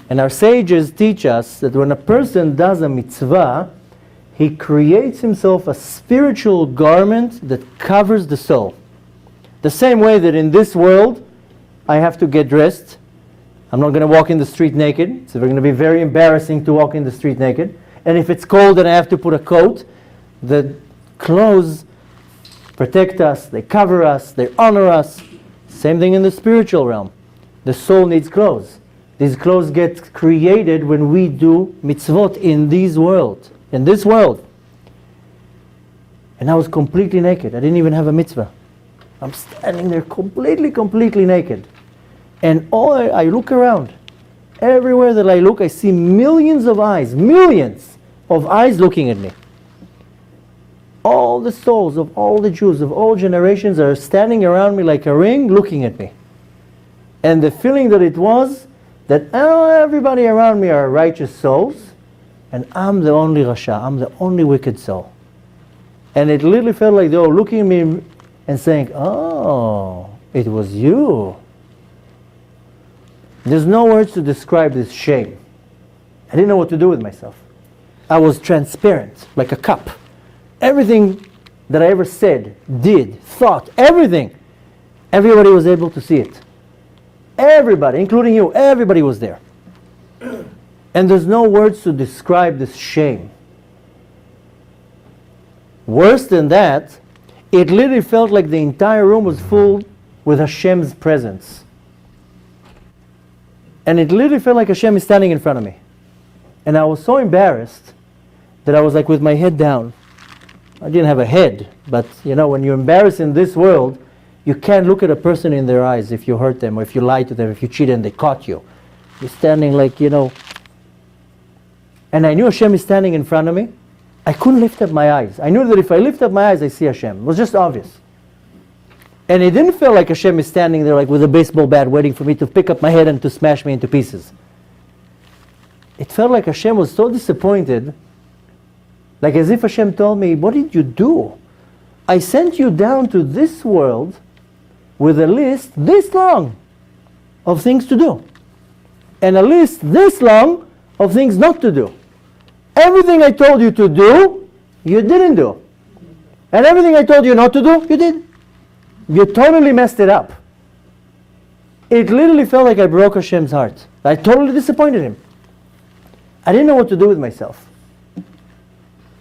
And our sages teach us that when a person does a mitzvah, he creates himself a spiritual garment that covers the soul. The same way that in this world, I have to get dressed. I'm not going to walk in the street naked. It's going to be very embarrassing to walk in the street naked. And if it's cold and I have to put a coat, the clothes protect us, they cover us, they honor us. Same thing in the spiritual realm. The soul needs clothes. These clothes get created when we do mitzvot in this world. And I was completely naked. I didn't even have a mitzvah. I'm standing there completely naked. And I look around. Everywhere that I look, I see millions of eyes looking at me. All the souls of all the Jews of all generations are standing around me like a ring, looking at me. And the feeling that it was, that everybody around me are righteous souls, and I'm the only Rasha, I'm the only wicked soul. And it literally felt like they were looking at me and saying, oh, it was you. There's no words to describe this shame. I didn't know what to do with myself. I was transparent, like a cup. Everything that I ever said, did, thought, everything, everybody was able to see it. Everybody, including you, everybody was there. And there's no words to describe this shame. Worse than that, it literally felt like the entire room was full with Hashem's presence. And it literally felt like Hashem is standing in front of me. And I was so embarrassed that I was like with my head down. I didn't have a head, but when you're embarrassed in this world, you can't look at a person in their eyes if you hurt them, or if you lie to them, if you cheat and they caught you. You're standing like, And I knew Hashem is standing in front of me. I couldn't lift up my eyes. I knew that if I lift up my eyes, I see Hashem. It was just obvious. And it didn't feel like Hashem is standing there like with a baseball bat waiting for me to pick up my head and to smash me into pieces. It felt like Hashem was so disappointed, like as if Hashem told me, what did you do? I sent you down to this world with a list this long of things to do. And a list this long of things not to do. Everything I told you to do, you didn't do. And everything I told you not to do, you did. You totally messed it up. It literally felt like I broke Hashem's heart. I totally disappointed him. I didn't know what to do with myself.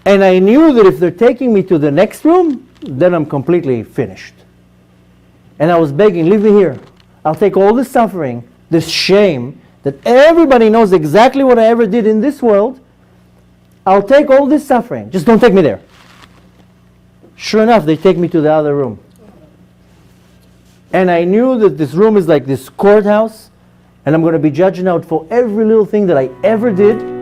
And I knew that if they're taking me to the next room, then I'm completely finished. And I was begging, leave me here. I'll take all this suffering, this shame, that everybody knows exactly what I ever did in this world. I'll take all this suffering. Just don't take me there. Sure enough, they take me to the other room. And I knew that this room is like this courthouse, and I'm going to be judged out for every little thing that I ever did.